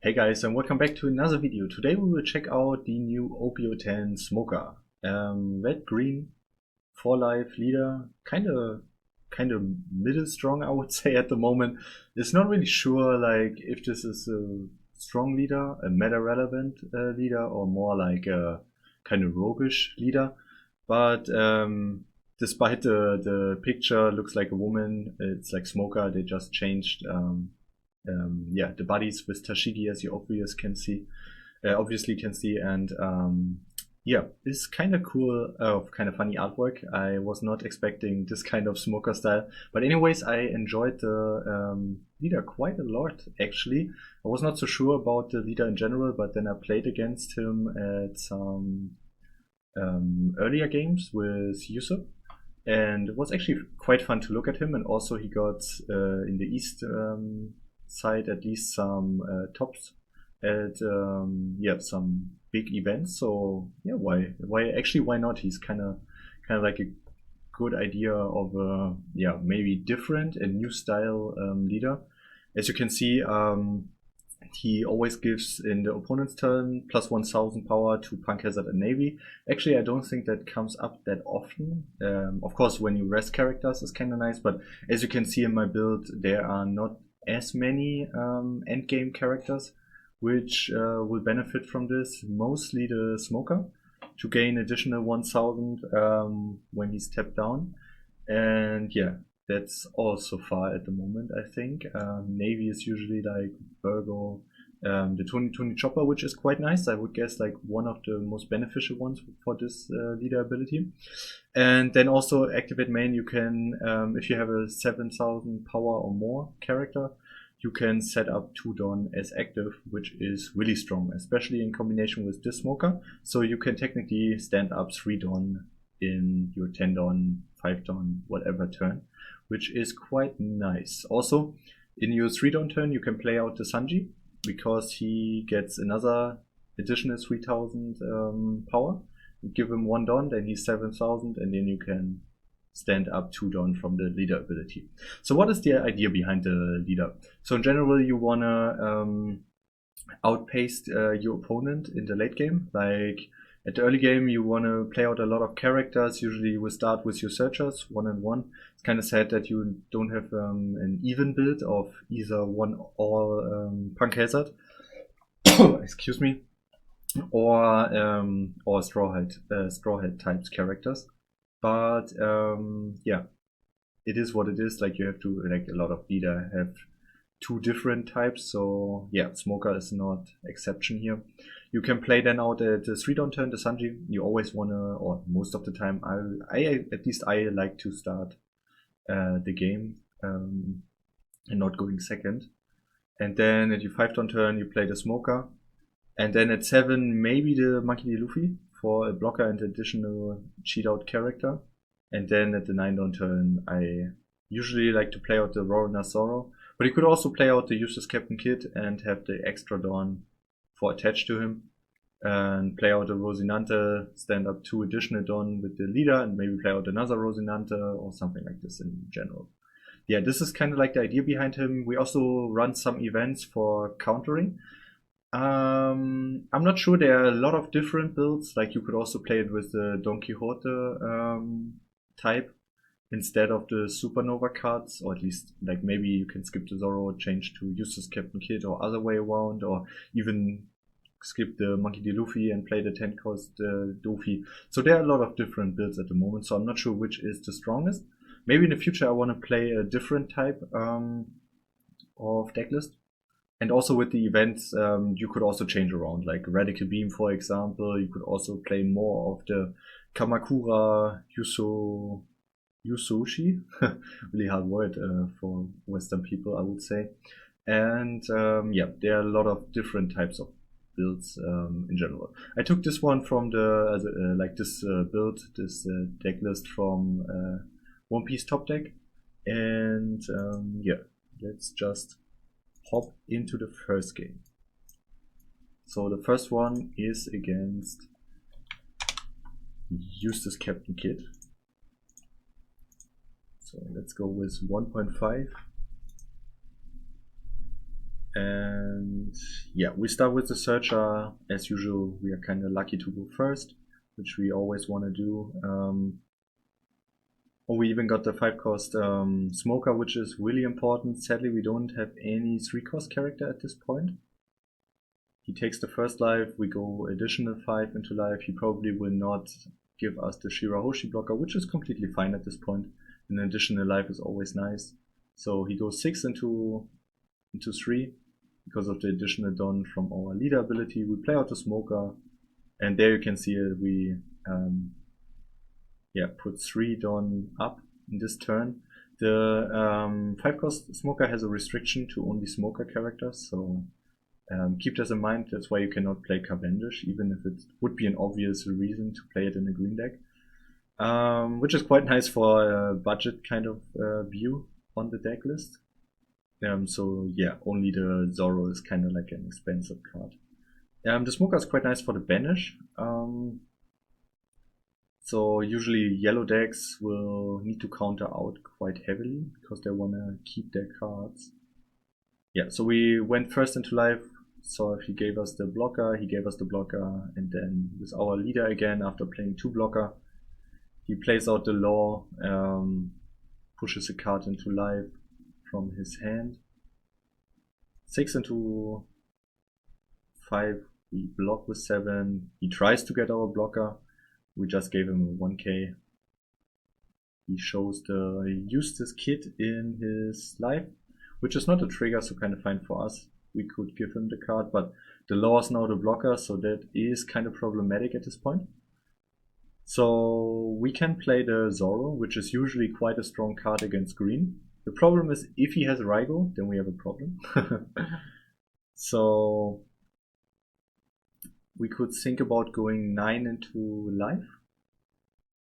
Hey guys, and welcome back to another video. Today we will check out the new OP10 Smoker. Red green, 4 life leader, kind of middle strong, I would say at the moment. It's not really sure like if this is a strong leader, a meta relevant leader, or more like a kind of roguish leader. But despite the picture looks like a woman, it's like Smoker. They just changed yeah, the bodies with Tashigi, as you obviously can see, and yeah, it's kind of cool, kind of funny artwork. I was not expecting this kind of Smoker style, but anyways, I enjoyed the leader quite a lot actually. I was not so sure about the leader in general, but then I played against him at some earlier games with Usopp, and it was actually quite fun to look at him. And also he got in the East side at least some tops at yeah, some big events. So yeah, why not? He's kind of like a good idea of a yeah, maybe different and new style leader. As you can see, he always gives in the opponent's turn plus 1000 power to Punk Hazard and Navy. Actually, I don't think that comes up that often. Of course, when you rest characters is kind of nice, but as you can see in my build, there are not as many endgame characters which will benefit from this. Mostly the Smoker to gain additional 1000 when he's tapped down. And yeah, that's all so far at the moment, I think. Navy is usually like Virgo, the Tony Chopper, which is quite nice. I would guess like one of the most beneficial ones for this leader ability. And then also activate main, you can, if you have a 7000 power or more character, you can set up 2 Dawn as active, which is really strong, especially in combination with this Smoker. So you can technically stand up 3 Dawn in your 10 Dawn, 5 Dawn, whatever turn, which is quite nice. Also, in your 3 Dawn turn, you can play out the Sanji, because he gets another additional 3000 power. You give him 1 Dawn, then he's 7000, and then you can stand up 2 Dawn from the leader ability. So what is the idea behind the leader? So in general, you wanna outpace your opponent in the late game. Like at the early game, you want to play out a lot of characters. Usually you will start with your searchers, 1-on-1. It's kind of sad that you don't have an even build of either one or Punk Hazard, excuse me, or Straw Hat types characters. But yeah, it is what it is. Like you have to, like a lot of leader have 2 different types. So yeah, Smoker is not exception here. You can play then out at the 3 Dawn turn, the Sanji. You always wanna, or most of the time, I at least I like to start the game and not going second. And then at your 5 Dawn turn, you play the Smoker. And then at 7, maybe the Monkey D. Luffy for a blocker and additional cheat out character. And then at the 9 Dawn turn, I usually like to play out the Roronoa Zoro. But you could also play out the Eustass Kid and have the extra Dawn for attached to him. And play out a Rosinante, stand up 2 additional Dawn with the leader, and maybe play out another Rosinante or something like this in general. Yeah, this is kind of like the idea behind him. We also run some events for countering. I'm not sure, there are a lot of different builds. Like you could also play it with the Don Quixote type instead of the Supernova cards, or at least like maybe you can skip the Zoro, change to Eustass Kid, or other way around, or even skip the Monkey D. Luffy and play the 10 cost Dofi. So there are a lot of different builds at the moment, so I'm not sure which is the strongest. Maybe in the future I want to play a different type of decklist. And also with the events, you could also change around, like Radical Beam, for example. You could also play more of the Kamakura Yusoshi. Really hard word for Western people, I would say. And yeah, there are a lot of different types of builds in general. I took this one from the like this build, this deck list from One Piece Top Deck, and yeah, let's just hop into the first game. So the first one is against Eustass Kid. So let's go with 1.5. And yeah, we start with the searcher. As usual, we are kind of lucky to go first, which we always want to do. Oh, we even got the 5-cost smoker, which is really important. Sadly, we don't have any 3-cost character at this point. He takes the first life, we go additional 5 into life. He probably will not give us the Shirahoshi blocker, which is completely fine at this point. An additional life is always nice. So he goes 6 into 3 because of the additional Don from our leader ability. We play out the smoker, and there you can see it. We put 3 Don up in this turn. The 5-cost smoker has a restriction to only smoker characters, so keep this in mind. That's why you cannot play Cavendish, even if it would be an obvious reason to play it in a green deck. Which is quite nice for a budget kind of view on the deck list. So yeah, only the Zoro is kind of like an expensive card. The smoker is quite nice for the banish. So usually yellow decks will need to counter out quite heavily because they want to keep their cards. Yeah, so we went first into life, saw if he gave us the blocker, he gave us the blocker, and then with our leader again, after playing 2 blocker, he plays out the law, pushes a card into life from his hand. 6 into 5, we block with 7, he tries to get our blocker. We just gave him a 1k. He shows the Eustass Kid in his life, which is not a trigger, so kind of fine for us. We could give him the card, but the law is now the blocker, so that is kind of problematic at this point. So we can play the Zoro, which is usually quite a strong card against green. The problem is if he has Raigo, then we have a problem. So we could think about going 9 into life,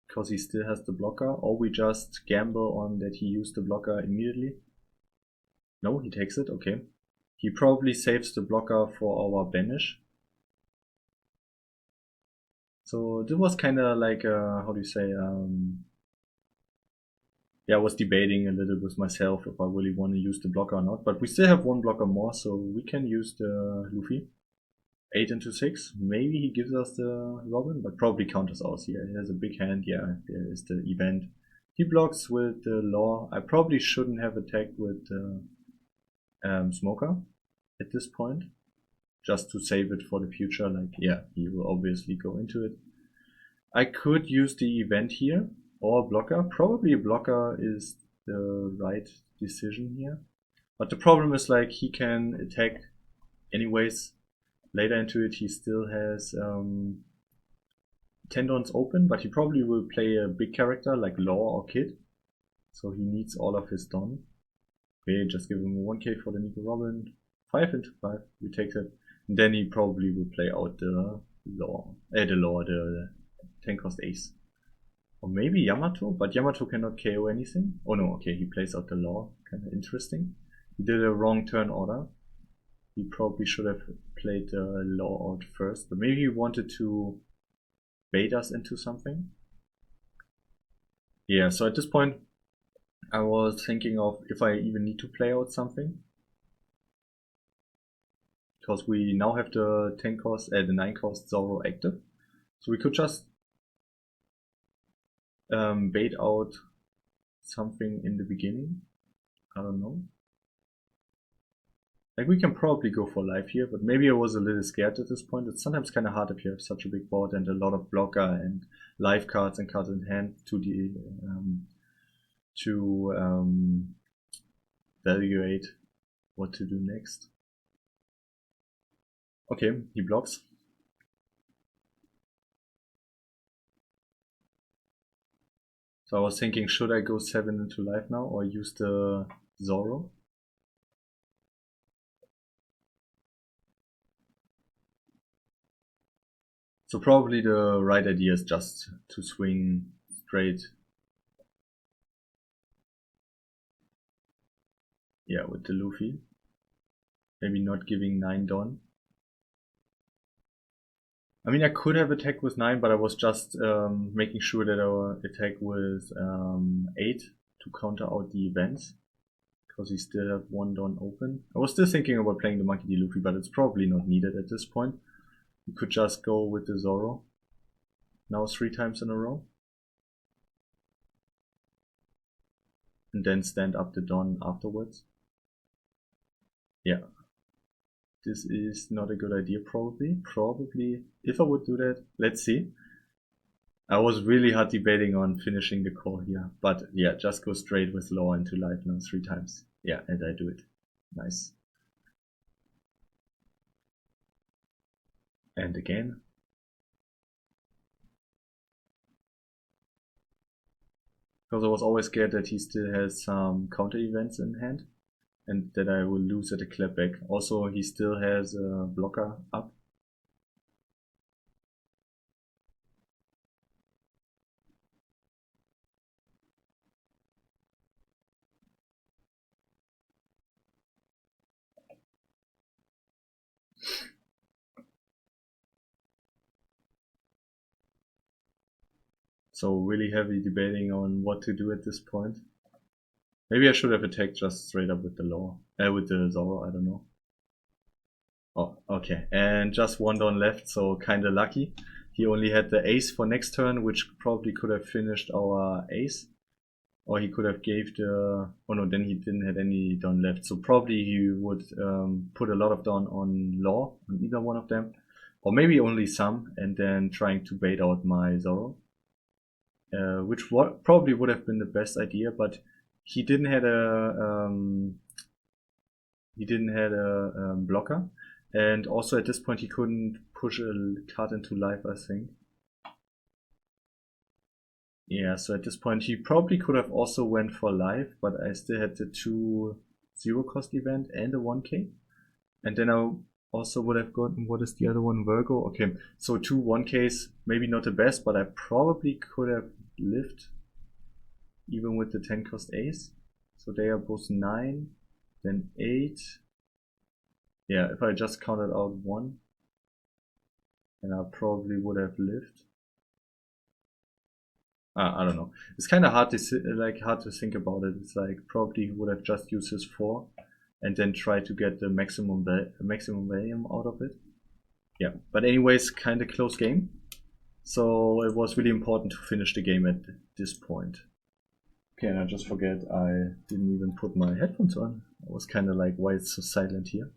because he still has the blocker, or we just gamble on that he used the blocker immediately. No, he takes it, okay. He probably saves the blocker for our banish. So this was kind of like, how do you say, yeah, I was debating a little with myself if I really want to use the blocker or not, but we still have 1 blocker more, so we can use the Luffy. 8 into 6, maybe he gives us the Robin, but probably counters us here. He has a big hand, yeah, there is the event. He blocks with the law. I probably shouldn't have attacked with the smoker at this point, just to save it for the future. Like, yeah, he will obviously go into it. I could use the event here, or blocker. Probably a blocker is the right decision here. But the problem is, like, he can attack anyways. Later into it, he still has tendons open, but he probably will play a big character like Law or Kid. So he needs all of his Don. Okay, just give him 1k for the Nico Robin. 5 into 5, we take that. And then he probably will play out the Law, the 10-cost Ace. Or maybe Yamato, but Yamato cannot KO anything. Oh no, okay, he plays out the Law. Kind of interesting. He did a wrong turn order. He probably should have played the law out first, but maybe he wanted to bait us into something. Yeah, so at this point I was thinking of if I even need to play out something. Because we now have the 10-cost, the 9-cost Zoro active. So we could just bait out something in the beginning. I don't know. Like, we can probably go for life here, but maybe I was a little scared at this point. It's sometimes kind of hard if you have such a big board and a lot of blocker and life cards and cards in hand to evaluate what to do next. Okay, he blocks. So I was thinking, should I go 7 into life now or use the Zoro? So probably the right idea is just to swing straight. Yeah, with the Luffy. Maybe not giving 9 Don. I mean, I could have attacked with 9, but I was just making sure that I attack with 8 to counter out the events. because he still had one Don open. I was still thinking about playing the Monkey D. Luffy, but it's probably not needed at this point. You could just go with the Zoro. Now 3 times in a row. And then stand up the Don afterwards. Yeah. This is not a good idea, probably. Probably, if I would do that, let's see. I was really hard debating on finishing the call here. But yeah, just go straight with Law into life now 3 times. Yeah, and I do it. Nice. And again. Because I was always scared that he still has some counter events in hand. And that I will lose at a clapback. Also, he still has a blocker up. So really heavy debating on what to do at this point. Maybe I should have attacked just straight up with the Law. With the Zoro, I don't know. Oh, okay. And just 1 Don left, so kinda lucky. He only had the ace for next turn, which probably could have finished our ace. Or he could have gave the... Oh no, then he didn't have any Don left. So probably he would put a lot of Don on Law, on either one of them. Or maybe only some, and then trying to bait out my Zoro. Which probably would have been the best idea, but he didn't have a blocker, and also at this point he couldn't push a card into life, I think. Yeah, so at this point he probably could have also went for life, but I still had the 2 0 cost event and a 1k, and then I also would have gotten, what is the other one, Virgo? Okay, so 2 1ks, maybe not the best, but I probably could have lived even with the 10 cost ace. So they are both 9, then 8. Yeah, if I just counted out 1, then I probably would have lived. I don't know. It's kind of hard to hard to think about it. It's like probably he would have just used his 4 and then try to get the maximum volume out of it. Yeah, but anyways, kind of close game. So it was really important to finish the game at this point. Okay, and I just forget I didn't even put my headphones on. I was kind of like, why it's so silent here?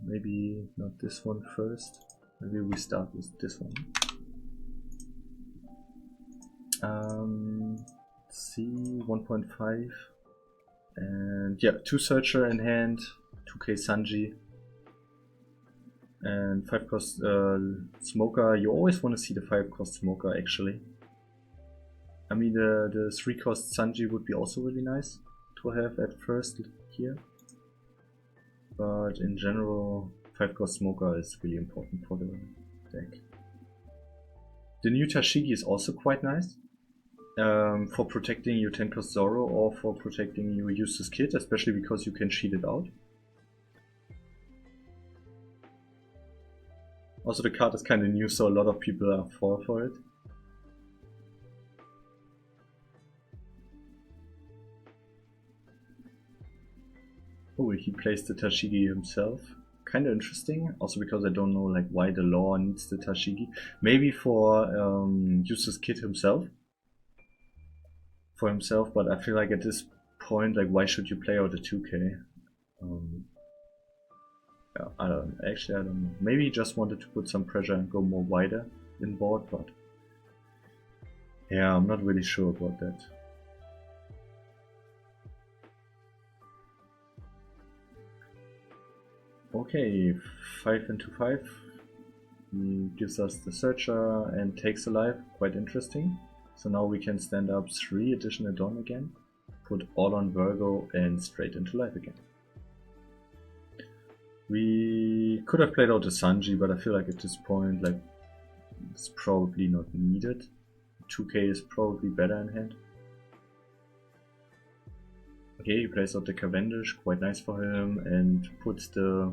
Maybe not this one first. Maybe we start with this one. Let's see, 1.5. And yeah, 2 Searcher in hand, 2k Sanji. And 5 cost Smoker. You always want to see the 5 cost Smoker actually. I mean the 3 cost Sanji would be also really nice to have at first here. But in general, 5 cost Smoker is really important for the deck. The new Tashigi is also quite nice. For protecting your 10 cost Zoro or for protecting your Eustass Kid, especially because you can cheat it out. Also the card is kind of new, so a lot of people are for it. Oh, he plays the Tashigi himself. Kind of interesting, also because I don't know like why the Law needs the Tashigi. Maybe for Eustass Kid himself. For himself, but I feel like at this point, like why should you play out a 2k? Yeah, I don't know. Maybe he just wanted to put some pressure and go more wider in board, but yeah, I'm not really sure about that. Okay, 5 into 5 gives us the Searcher and takes a life, quite interesting. So now we can stand up 3 additional Dawn again, put all on Virgo and straight into life again. We could have played out the Sanji, but I feel like at this point like it's probably not needed. 2k is probably better in hand. Okay, he plays out the Cavendish, quite nice for him, and puts the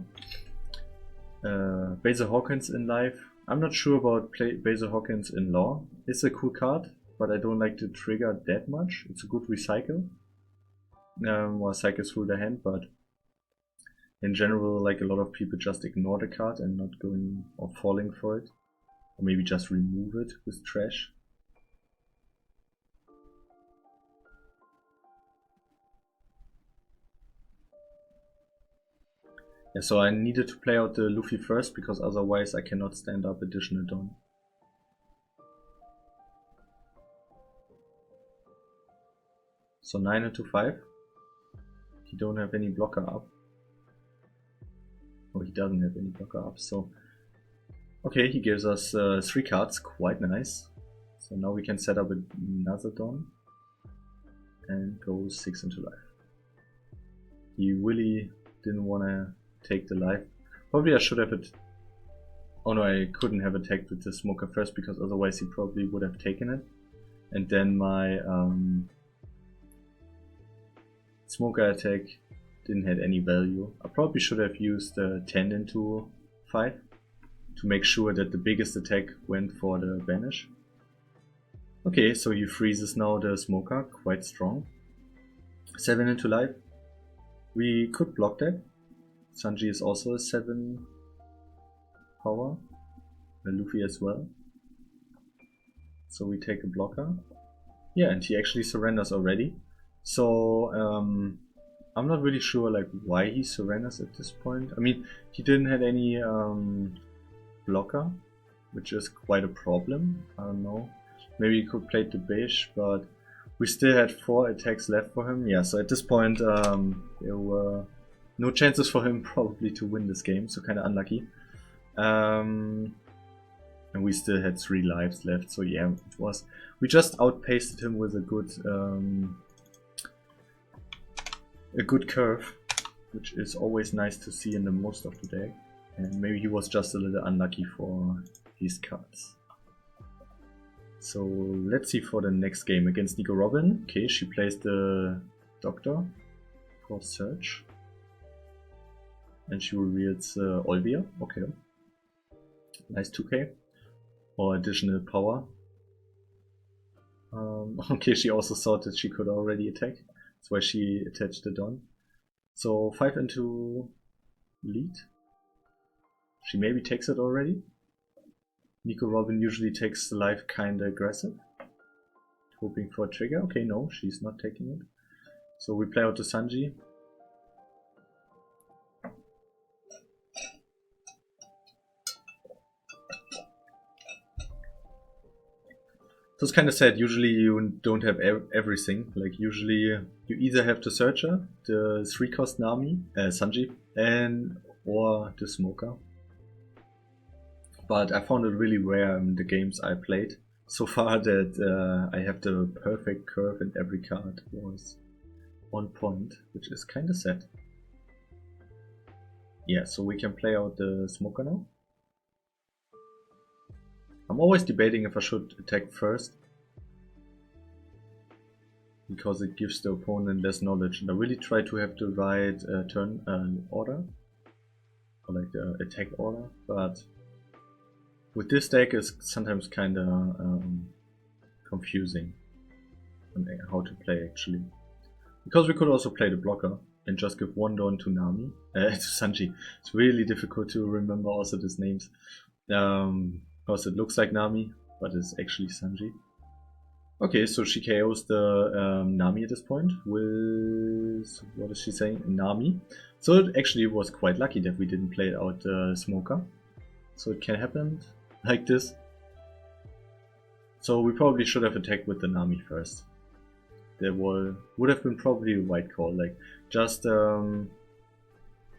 Basil Hawkins in life. I'm not sure about Basil Hawkins in Law. It's a cool card, but I don't like to trigger that much. It's a good recycle. Or cycle through the hand, but in general, like a lot of people just ignore the card and not going or falling for it. Or maybe just remove it with trash. Yeah, so I needed to play out the Luffy first, because otherwise I cannot stand up additional Don. So 9 into 5. He don't have any blocker up. Oh, he doesn't have any blocker up, so... Okay, he gives us 3 cards, quite nice. So now we can set up another Don. And go 6 into life. He really didn't want to take the life. Probably I should have it... Oh no, I couldn't have attacked with the smoker first, because otherwise he probably would have taken it. And then my smoker attack didn't have any value. I probably should have used 10 into 5 to make sure that the biggest attack went for the banish. Okay, so he freezes now the smoker, quite strong. 7 into life. We could block that. Sanji is also a 7 power. Luffy as well. So we take a blocker. Yeah, and he actually surrenders already. So I'm not really sure like why he surrenders at this point. I mean, he didn't have any blocker, which is quite a problem. I don't know. Maybe he could play the Bish, but we still had 4 attacks left for him. Yeah, so at this point there were no chances for him probably to win this game, so kind of unlucky. And we still had 3 lives left, so yeah, it was. We just outpaced him with a good curve, which is always nice to see in the most of the deck. And maybe he was just a little unlucky for these cards. So let's see for the next game against Nico Robin. Okay, she plays the Doctor for search. And she reveals Olvia. Okay. Nice 2k. Or additional power. Okay, she also thought that she could already attack. That's why she attached the Don. So 5 into lead. She maybe takes it already. Nico Robin usually takes the life kinda aggressive. Hoping for a trigger. Okay, no, she's not taking it. So we play out to Sanji. So it's kind of sad. Usually you don't have everything. Like usually you either have the Searcher, the 3-cost Nami, Sanji, or the Smoker. But I found it really rare in the games I played so far that I have the perfect curve and every card was on point, which is kind of sad. Yeah, so we can play out the Smoker now. I'm always debating if I should attack first, because it gives the opponent less knowledge, and I really try to have the right turn order, or like the attack order, but with this deck is sometimes kinda confusing on how to play actually. Because we could also play the blocker and just give 1 Don to Nami, to Sanji. It's really difficult to remember also these names. Because it looks like Nami, but it's actually Sanji. Okay, so she KOs the Nami at this point with, what is she saying? Nami. So it actually was quite lucky that we didn't play out the Smoker. So it can happen like this. So we probably should have attacked with the Nami first. There would have been probably a right call, like just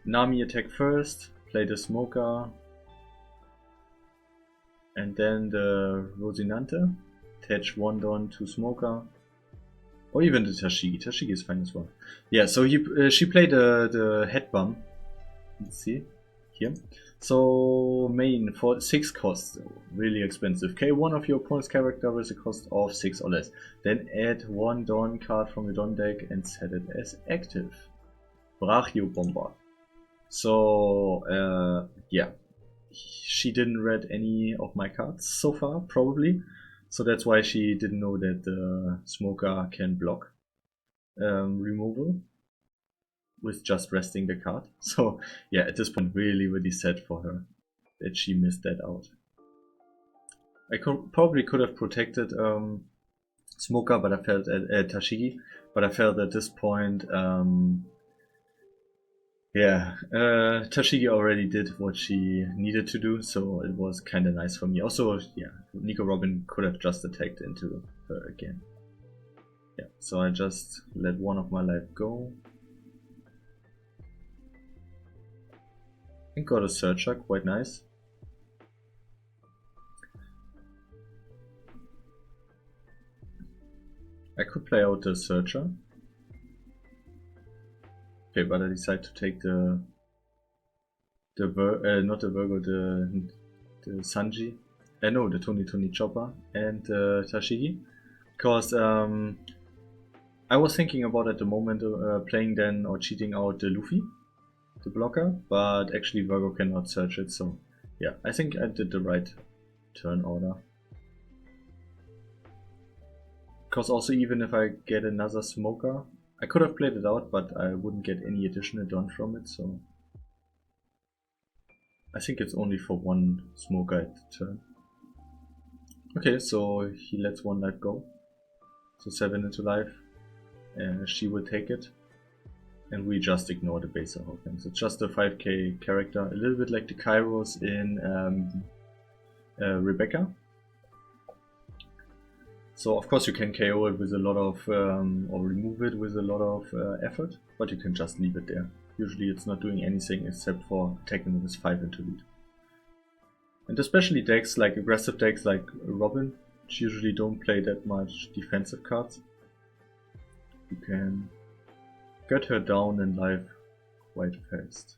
Nami attack first, play the Smoker, and then the Rosinante, attach 1 Don to Smoker, or even the Tashigi. Tashigi is fine as well. Yeah, so she played the head bomb. Let's see here. So main for 6 costs, really expensive. Okay, one of your opponent's character with a cost of 6 or less. Then add 1 Don card from your Don deck and set it as active. Brachio Bomber. So yeah, she didn't read any of my cards so far, probably. So that's why she didn't know that the smoker can block removal with just resting the card. So yeah, at this point really sad for her that she missed that out. I probably could have protected Smoker, but I felt at Tashigi, but I felt at this point, Tashigi already did what she needed to do, so it was kind of nice for me. Also, yeah, Nico Robin could have just attacked into her again. Yeah, so I just let one of my life go. And got a Searcher, quite nice. I could play out the Searcher. Okay, but I decide to take not the Virgo, the Sanji. No, the Tony Chopper and Tashigi. Because I was thinking about at the moment playing then or cheating out the Luffy, the blocker, but actually Virgo cannot search it, so yeah, I think I did the right turn order. Because also even if I get another smoker, I could have played it out, but I wouldn't get any additional done from it, so I think it's only for one smoker at the turn. Okay, so he lets one life go. So 7 into life. She will take it. And we just ignore the base offense. It's just a 5k character, a little bit like the Kairos in Rebecca. So of course you can KO it with a lot of, or remove it with a lot of effort, but you can just leave it there. Usually it's not doing anything except for attacking with 5 into lead. And especially decks, like aggressive decks like Robin, which usually don't play that much defensive cards. You can get her down in life quite fast.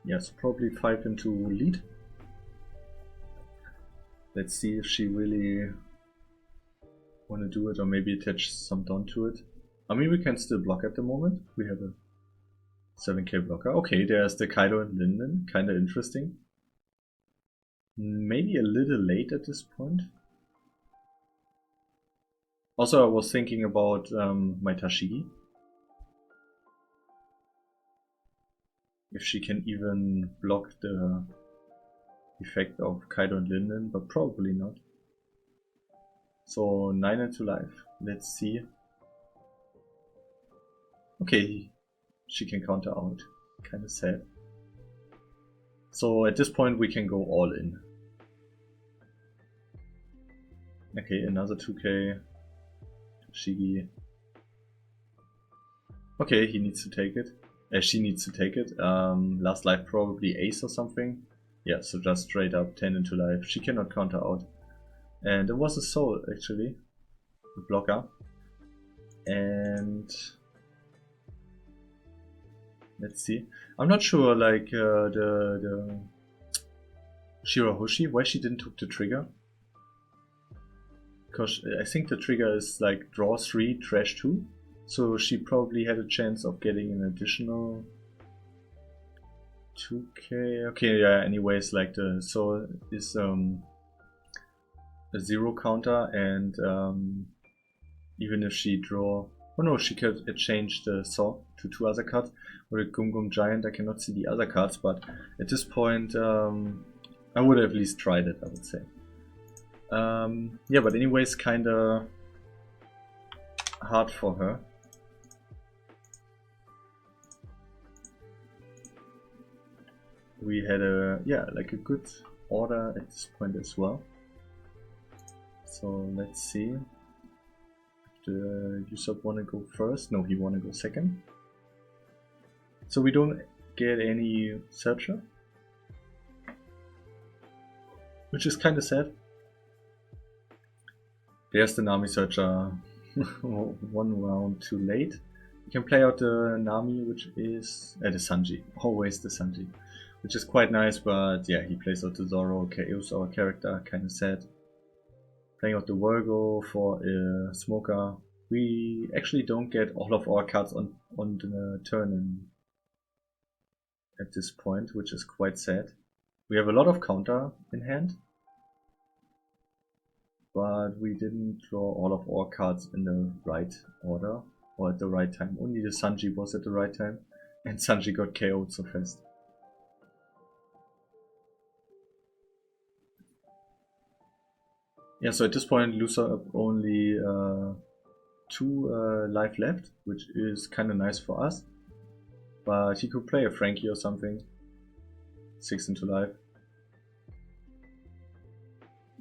Yes, probably 5 into lead. Let's see if she really want to do it, or maybe attach some Dawn to it. I mean, we can still block at the moment. We have a 7k blocker. Okay, there's the Kaido and Linden. Kinda interesting. Maybe a little late at this point. Also, I was thinking about my Tashigi. If she can even block the effect of Kaido and Linden, but probably not. So 9 into life. Let's see. Okay, she can counter out. Kinda sad. So at this point we can go all in. Okay, another 2k. Shigi. Okay, he needs to take it. She needs to take it. Last life probably ace or something. Yeah, so just straight up 10 into life. She cannot counter out. And it was a soul actually. The blocker. And let's see. I'm not sure like the Shirahoshi, why she didn't took the trigger. Because I think the trigger is like draw 3, trash 2. So she probably had a chance of getting an additional 2k. Okay, yeah, anyways, like the soul is a 0 counter, and even if she draw, oh no, she could change the saw to 2 other cards. Or the Gum Gum Giant, I cannot see the other cards, but at this point I would have at least tried it, I would say. Yeah, but anyways, kinda hard for her. We had a like a good order at this point as well. So let's see. The Usopp wanna go first? No, he wanna go second. So we don't get any searcher, which is kinda sad. There's the Nami searcher. 1 round too late. You can play out the Nami, which is the Sanji. Always the Sanji. Which is quite nice, but yeah, he plays out the Zoro, KOs our character, kinda sad. Playing out the Virgo for a smoker. We actually don't get all of our cards on the turn at this point, which is quite sad. We have a lot of counter in hand, but we didn't draw all of our cards in the right order or at the right time. Only the Sanji was at the right time, and Sanji got KO'd so fast. Yeah, so at this point Usopp only 2 life left, which is kind of nice for us. But he could play a Frankie or something. 6 into life.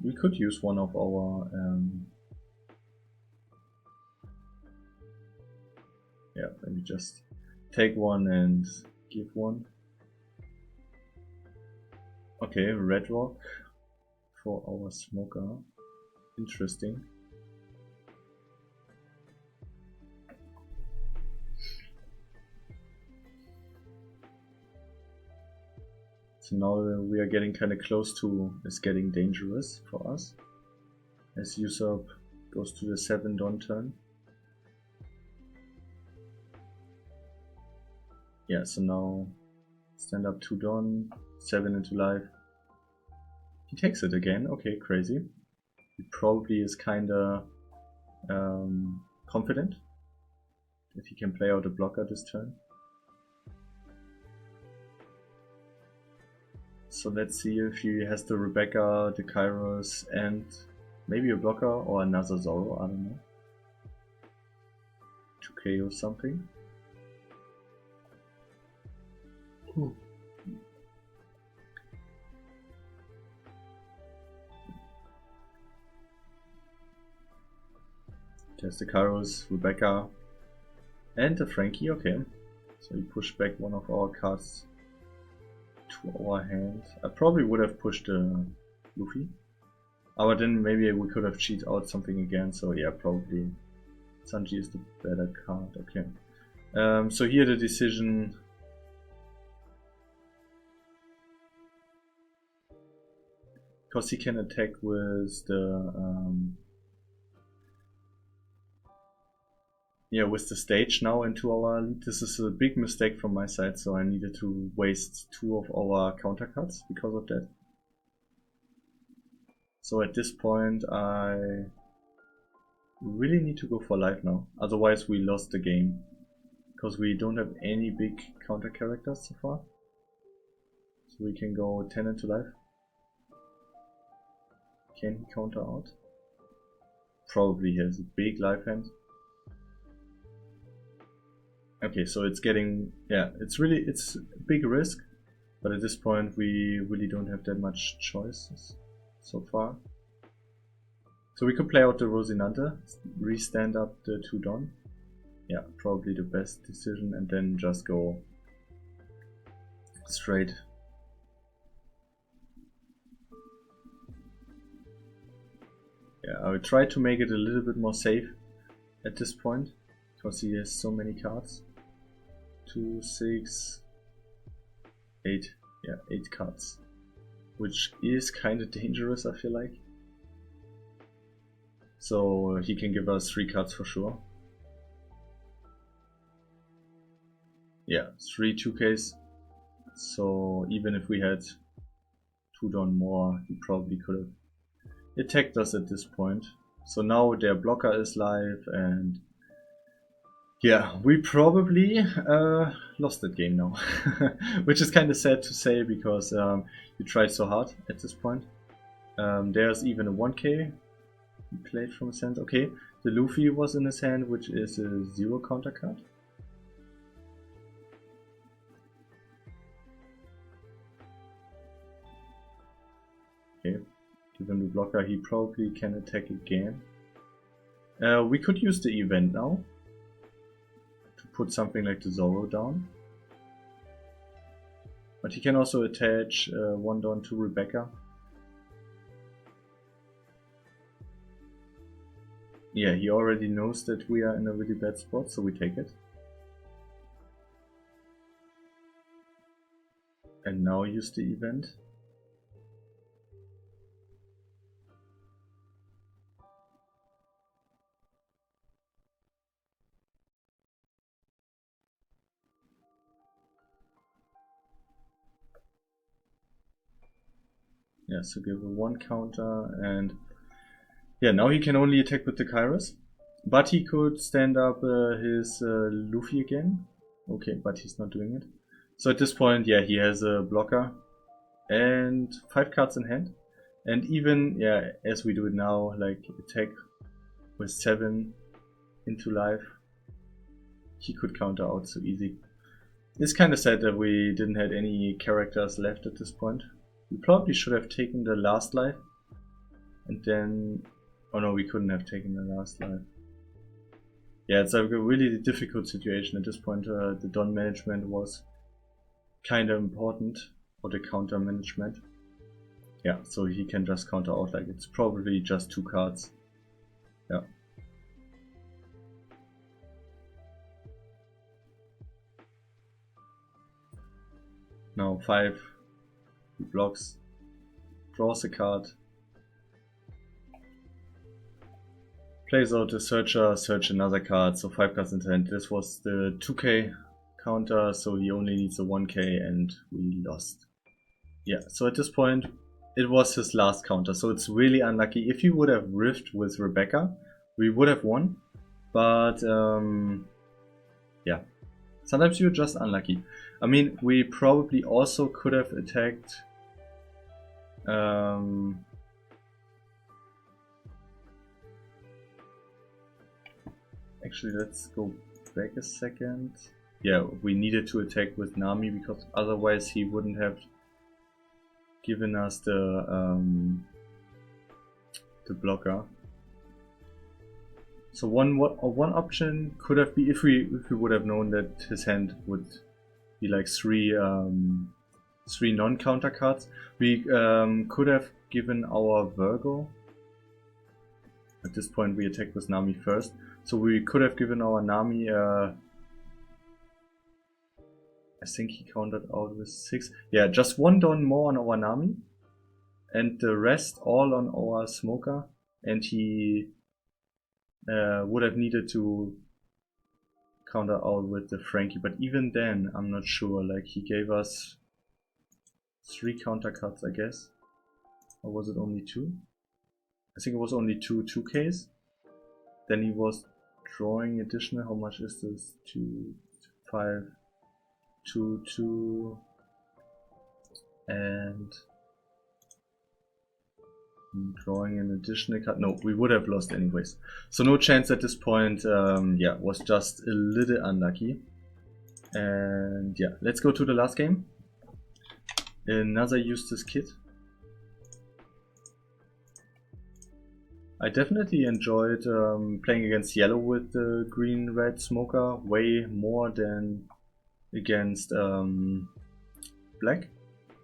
We could use one of our yeah, maybe just take one and give one. Okay, Red Rock for our smoker. Interesting. So now we are getting kind of close to it's getting dangerous for us. As Usopp goes to the 7 Dawn turn. Yeah, so now stand up 2 Dawn, 7 into life. He takes it again, okay, crazy. He probably is kinda confident that he can play out a blocker this turn. So let's see if he has the Rebecca, the Kairos, and maybe a blocker or another Zoro, I don't know. 2k or something. Ooh. There's the Kairos, Rebecca, and the Frankie, okay. So we push back one of our cards to our hand. I probably would have pushed Luffy. But then maybe we could have cheated out something again, so yeah, probably Sanji is the better card, okay. So here the decision... Because he can attack with the... yeah, with the stage now into our lead. This is a big mistake from my side, so I needed to waste 2 of our counter cards because of that. So at this point I really need to go for life now, otherwise we lost the game. Because we don't have any big counter characters so far. So we can go 10 into life. Can he counter out? Probably he has a big life hand. Okay, so it's getting, yeah, it's a big risk, but at this point we really don't have that much choices so far. So we could play out the Rosinante, re-stand up the 2 Dawn. Yeah, probably the best decision, and then just go straight. Yeah, I would try to make it a little bit more safe at this point, because he has so many cards. 2, 6, 8, yeah, 8 cards, which is kind of dangerous, I feel like. So he can give us 3 cards for sure. Yeah, 3 2Ks. So even if we had 2 Dawn more, he probably could have attacked us at this point. So now their blocker is live, and yeah, we probably lost that game now. Which is kind of sad to say, because you tried so hard at this point. There's even a 1k he played from his hand. Okay, the Luffy was in his hand, which is a 0 counter card. Okay, give him the blocker, he probably can attack again. We could use the event now to put something like the Zoro down. But he can also attach 1 Dawn to Rebecca. Yeah, he already knows that we are in a really bad spot, so we take it. And now use the event. Yeah, so give a 1 counter, and yeah, now he can only attack with the Kairos. But he could stand up his Luffy again. Okay, but he's not doing it. So at this point, yeah, he has a blocker and 5 cards in hand. And even, yeah, as we do it now, like attack with 7 into life, he could counter out so easy. It's kind of sad that we didn't have any characters left at this point. We probably should have taken the last life. And then... oh no, we couldn't have taken the last life. Yeah, it's a really difficult situation at this point. The Don management was kind of important, or the counter management. Yeah, so he can just counter out, like it's probably just 2 cards. Yeah. Now 5, he blocks, draws a card, plays out the searcher, search another card, so 5 cards in hand. This was the 2k counter, so he only needs a 1k and we lost. Yeah, so at this point it was his last counter, so it's really unlucky. If he would have riffed with Rebecca, we would have won, but yeah, sometimes you're just unlucky. I mean, we probably also could have attacked actually, let's go back a second. Yeah, we needed to attack with Nami because otherwise he wouldn't have given us the blocker. So one option could have been, if we would have known that his hand would be like 3 non-counter cards, we could have given our Virgo. At this point we attacked with Nami first, so we could have given our Nami I think he countered out with 6. Yeah, just 1 Don more on our Nami and the rest all on our Smoker, and he would have needed to counter out with the Frankie, but even then I'm not sure. Like, he gave us 3 counter cards, I guess, or was it only 2? I think it was only 2 2Ks. Then he was drawing additional. How much is this? 2, 5, 2, 2, and drawing an additional card. No, we would have lost anyways. So no chance at this point. Yeah, was just a little unlucky. And yeah, let's go to the last game. Another Eustass Kid. I definitely enjoyed playing against yellow with the green-red smoker way more than against black.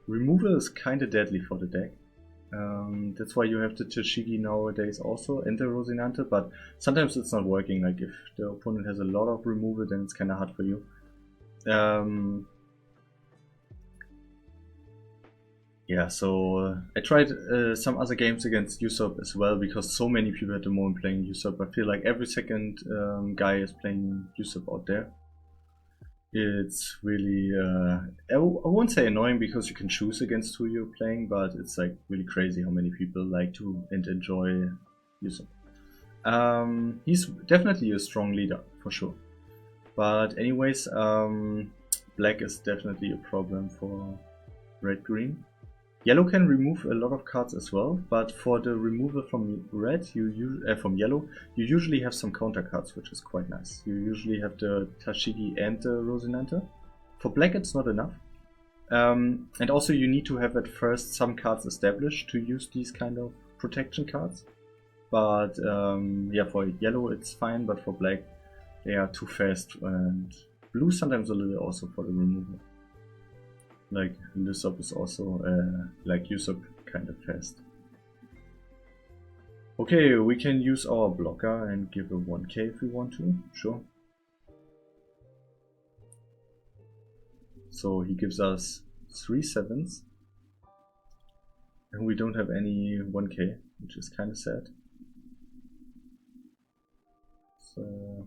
Removal is kinda deadly for the deck. That's why you have the Tashigi nowadays also and the Rosinante, but sometimes it's not working. Like, if the opponent has a lot of removal, then it's kinda hard for you. Yeah, so I tried some other games against Usopp as well, because so many people at the moment playing Usopp. I feel like every second guy is playing Usopp out there. It's really, I won't say annoying, because you can choose against who you're playing, but it's like really crazy how many people like to and enjoy Usopp. He's definitely a strong leader, for sure. But anyways, black is definitely a problem for red-green. Yellow can remove a lot of cards as well, but for the removal from red, from yellow, you usually have some counter cards, which is quite nice. You usually have the Tashigi and the Rosinante. For black, it's not enough. And also you need to have at first some cards established to use these kind of protection cards. But yeah, for yellow it's fine, but for black they are too fast, and blue sometimes a little also for the removal. Like, Usopp is also, like Usopp, kind of fast. Okay, we can use our blocker and give a 1k if we want to, sure. So he gives us 3 7s. And we don't have any 1k, which is kind of sad. So...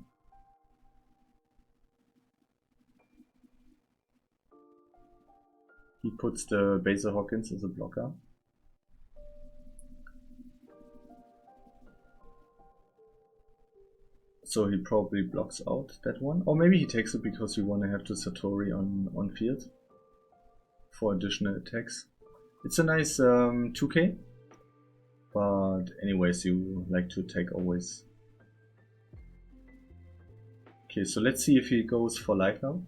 he puts the Basil Hawkins as a blocker. So he probably blocks out that one. Or maybe he takes it because we want to have the Satori on field for additional attacks. It's a nice 2k. But anyways, you like to attack always. Okay, so let's see if he goes for life now.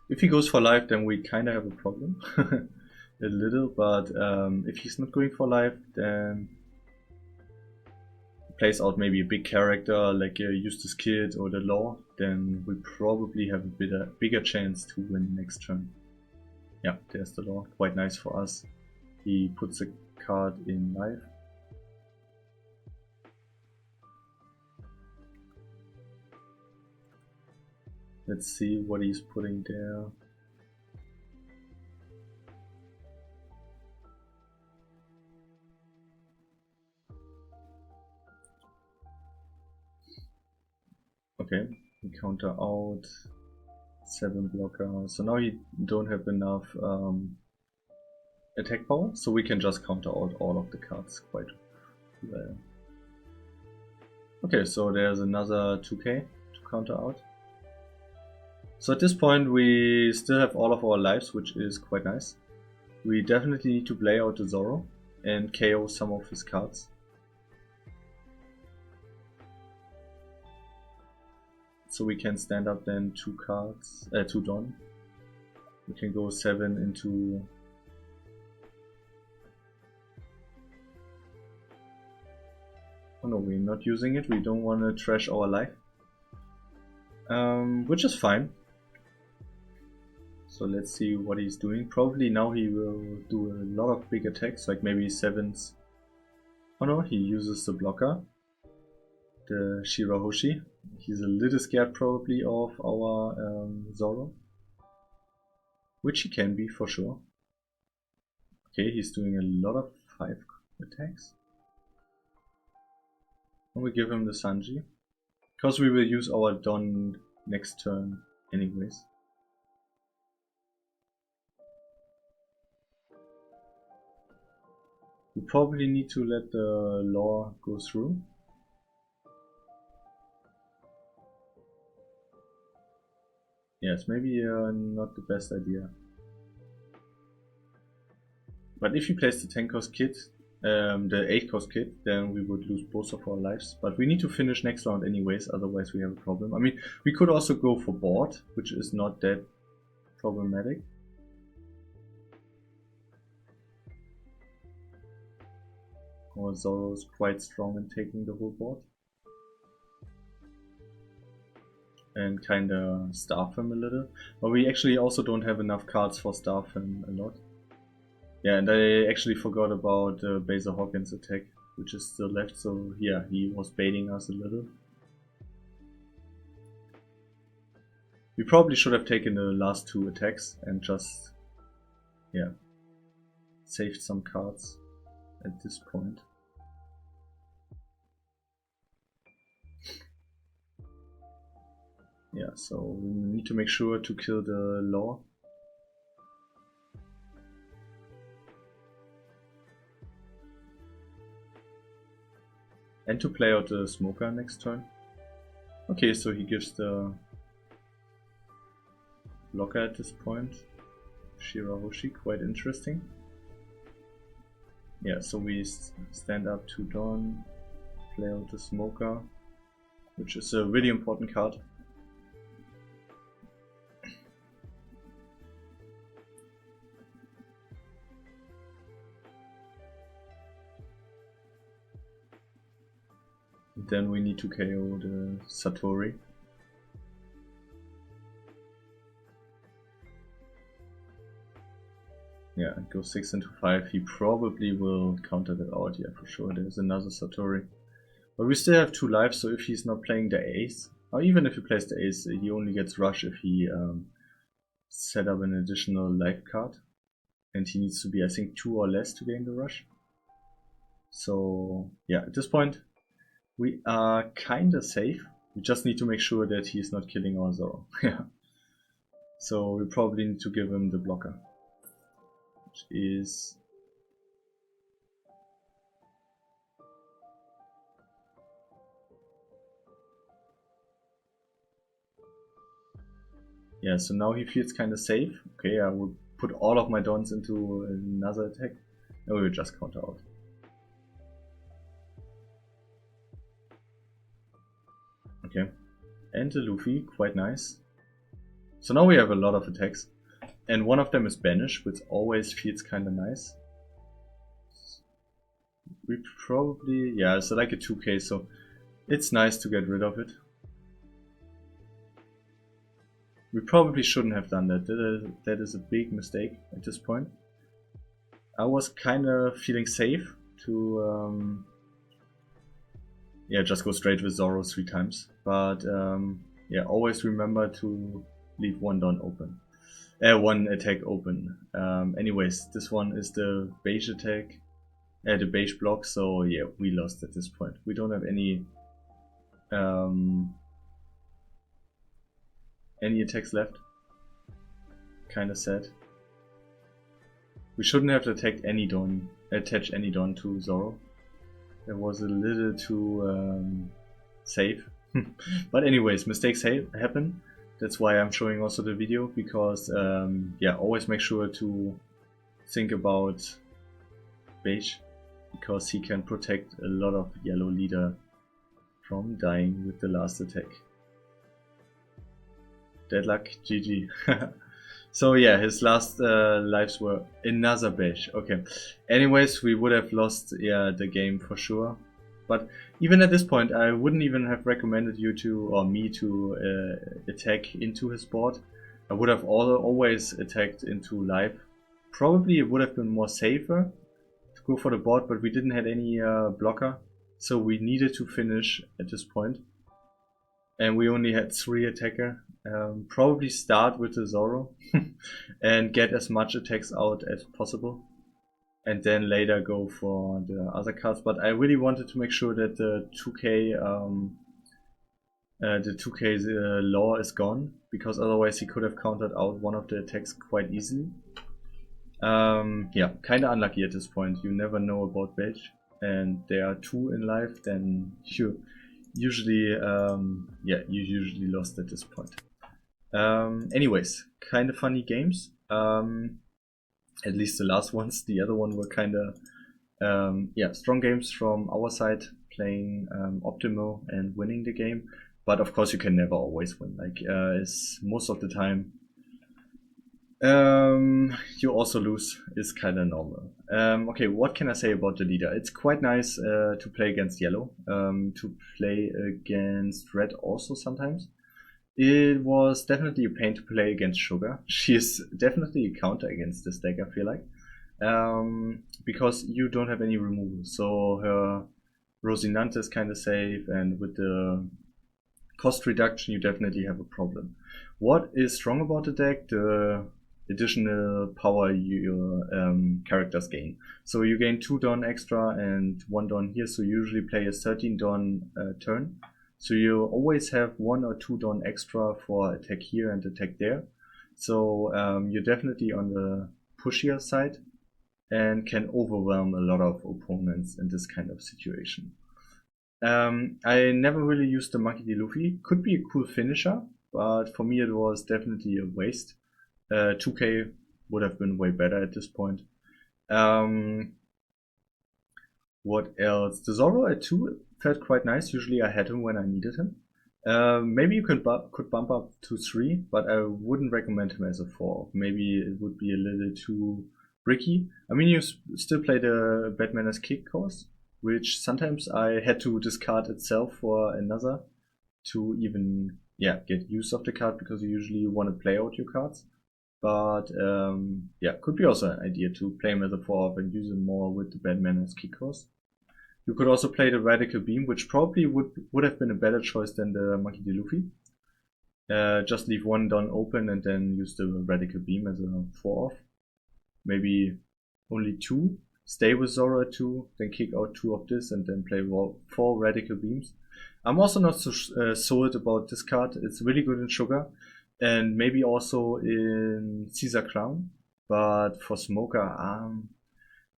If he goes for life, then we kind of have a problem. A little, but if he's not going for life, then plays out maybe a big character like Eustass Kid or the Law, then we probably have a bigger chance to win next turn. Yeah, there's the Law, quite nice for us. He puts a card in life. Let's see what he's putting there. Okay, we counter out 7 blocker. So now he don't have enough attack power, so we can just counter out all of the cards quite well. Okay, so there's another 2k to counter out. So at this point we still have all of our lives, which is quite nice. We definitely need to play out the Zoro and KO some of his cards. So we can stand up then 2 cards, 2 Don. We can go 7 into... Oh no, we're not using it, we don't want to trash our life. Which is fine. So let's see what he's doing. Probably now he will do a lot of big attacks, like maybe 7s. Oh no, he uses the blocker. The Shirahoshi. He's a little scared probably of our Zoro. Which he can be for sure. Okay, he's doing a lot of 5 attacks. And we give him the Sanji. Because we will use our Don next turn anyways. We probably need to let the Law go through. Yes, maybe not the best idea. But if he plays the 10 cost kit, the 8 cost kit, then we would lose both of our lives. But we need to finish next round anyways, otherwise we have a problem. I mean, we could also go for board, which is not that problematic. Our Zoro is quite strong in taking the whole board. And kinda starve him a little. But we actually also don't have enough cards for starve him a lot. Yeah, and I actually forgot about Baser Hawkins attack, which is still left, so yeah, he was baiting us a little. We probably should have taken the last 2 attacks and just, yeah, saved some cards at this point. Yeah, so we need to make sure to kill the Law. And to play out the Smoker next turn. Okay, so he gives the blocker at this point. Shirahoshi, quite interesting. Yeah, so we stand up to Dawn, play out the Smoker, which is a really important card. Then we need to KO the Satori. Yeah, and go 6 into 5. He probably will counter that out, yeah, for sure. There's another Satori. But we still have 2 lives, so if he's not playing the ace, or even if he plays the ace, he only gets rush if he set up an additional life card. And he needs to be, I think, 2 or less to gain the rush. So, yeah, at this point, we are kinda safe. We just need to make sure that he's not killing our Zoro. Yeah. So we probably need to give him the blocker. Which is... Yeah, so now he feels kind of safe. Okay, I will put all of my dons into another attack. And we will just counter out. Okay, and the Luffy, quite nice. So now we have a lot of attacks. And one of them is Banish, which always feels kind of nice. We probably, yeah, it's like a 2k, so it's nice to get rid of it. We probably shouldn't have done that. That is a big mistake at this point. I was kind of feeling safe to yeah, just go straight with Zoro 3 times. But yeah, always remember to leave one don open. One attack open. Anyways, this one is the beige attack. The beige block, so yeah, we lost at this point. We don't have any attacks left. Kinda sad. We shouldn't have attached any don to Zoro. That was a little too safe. But anyways, mistakes happen. That's why I'm showing also the video, because yeah, always make sure to think about beige, because he can protect a lot of yellow leader from dying with the last attack. Deadlock, GG. So yeah, his last lives were another beige. Okay. Anyways, we would have lost the game for sure. But even at this point, I wouldn't even have recommended you to, or me to, attack into his board. I would have always attacked into life. Probably it would have been more safer to go for the board, but we didn't have any blocker, so we needed to finish at this point. And we only had 3 attacker. Probably start with the Zoro and get as much attacks out as possible, and then later go for the other cards. But I really wanted to make sure that the 2k law is gone, because otherwise he could have countered out one of the attacks quite easily. Yeah, kinda unlucky at this point. You never know about beige, and there are 2 in life, then you usually yeah, you usually lost at this point. Anyways, kind of funny games. At least the last ones. The other one were kind of yeah, strong games from our side, playing optimal and winning the game. But of course, you can never always win. Like it's most of the time, you also lose, is kind of normal. Okay, what can I say about the leader? It's quite nice to play against yellow, to play against red also sometimes. It was definitely a pain to play against Sugar. She is definitely a counter against this deck, I feel like. Because you don't have any removal. So her Rosinante is kind of safe, and with the cost reduction you definitely have a problem. What is strong about the deck? The additional power your characters gain. So you gain 2 don extra and 1 don here, so you usually play a 13 don turn. So you always have 1 or 2 don extra for attack here and attack there. So you're definitely on the pushier side and can overwhelm a lot of opponents in this kind of situation. I never really used the Monkey D. Luffy. Could be a cool finisher, but for me it was definitely a waste. 2k would have been way better at this point. What else? The Zoro at 2 felt quite nice. Usually I had him when I needed him. Maybe you could bump up to 3, but I wouldn't recommend him as a 4. Maybe it would be a little too bricky. I mean, you still play the Bad Manners Kick course, which sometimes I had to discard itself for another to even get use of the card, because you usually want to play out your cards. But yeah, could be also an idea to play him as a 4-off and use him more with the Bad Manners Kick course. You could also play the Radical Beam, which probably would have been a better choice than the Monkey D. Luffy. Just leave 1 don open and then use the Radical Beam as a 4-off. Maybe only 2. Stay with Zoro at 2, then kick out 2 of this, and then play 4 Radical Beams. I'm also not so sold about this card. It's really good in Sugar, and maybe also in Caesar Crown. But for Smoker,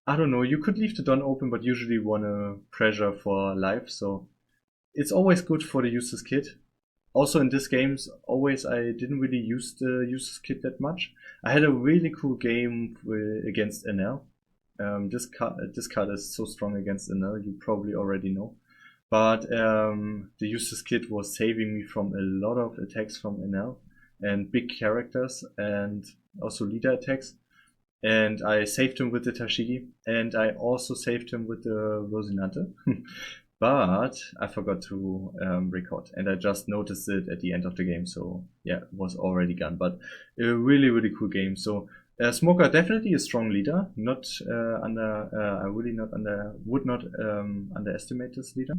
I don't know, you could leave the don open, but usually want to pressure for life, so it's always good for the Eustass Kid. Also in this games, always I didn't really use the Eustass Kid that much. I had a really cool game against NL. This card is so strong against NL, you probably already know. But the Eustass Kid was saving me from a lot of attacks from NL and big characters and also leader attacks. And I saved him with the Tashigi, and I also saved him with the Rosinante. But I forgot to record, and I just noticed it at the end of the game. So yeah, it was already gone. But a really, really cool game. So Smoker definitely a strong leader. Not I really not would not underestimate this leader.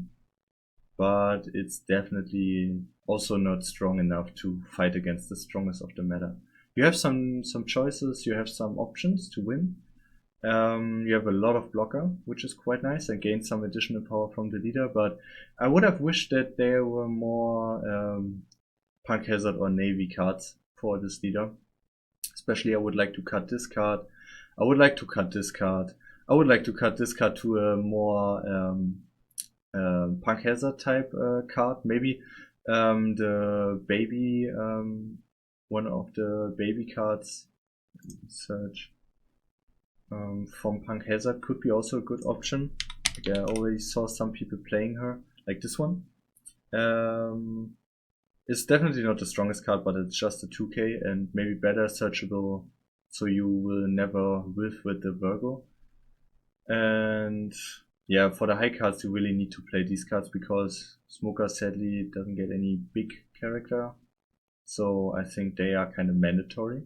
But it's definitely also not strong enough to fight against the strongest of the meta. You have some choices. You have some options to win. You have a lot of blocker, which is quite nice, and gain some additional power from the leader, but I would have wished that there were more Punk Hazard or Navy cards for this leader. Especially I would like to cut this card. I would like to cut this card. I would like to cut this card to a more Punk Hazard type card. Maybe the baby, one of the baby cards. Search. From Punk Hazard could be also a good option. Like I already saw some people playing her, like this one. It's definitely not the strongest card, but it's just a 2k and maybe better searchable, so you will never whiff with the Virgo. And yeah, for the high cards you really need to play these cards because Smoker sadly doesn't get any big character. So I think they are kind of mandatory.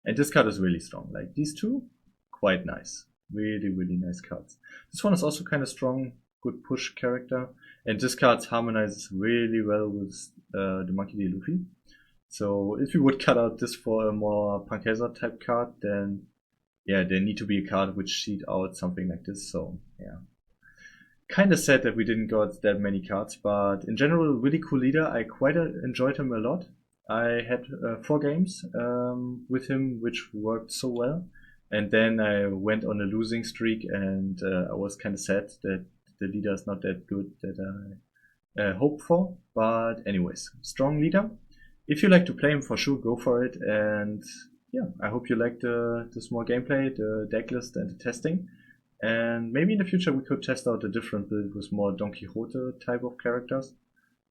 And this card is really strong. Like these two, quite nice. Really, really nice cards. This one is also kind of strong, good push character. And this card harmonizes really well with the Monkey D. Luffy. So if you would cut out this for a more Punk Hazard type card, then yeah, there need to be a card which cheat out something like this. So yeah. Kind of sad that we didn't got that many cards, but in general, really cool leader. I quite enjoyed him a lot. I had 4 games with him, which worked so well. And then I went on a losing streak, and I was kind of sad that the leader is not that good that I hoped for. But anyways, strong leader. If you like to play him, for sure, go for it. And yeah, I hope you liked the small gameplay, the deck list, and the testing. And maybe in the future we could test out a different build with more Don Quixote type of characters.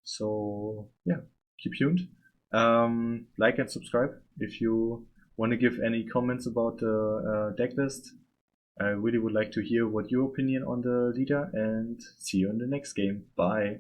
So yeah, keep tuned. Like and subscribe if you want to give any comments about the deck list. I really would like to hear what your opinion on the leader, and see you in the next game. Bye.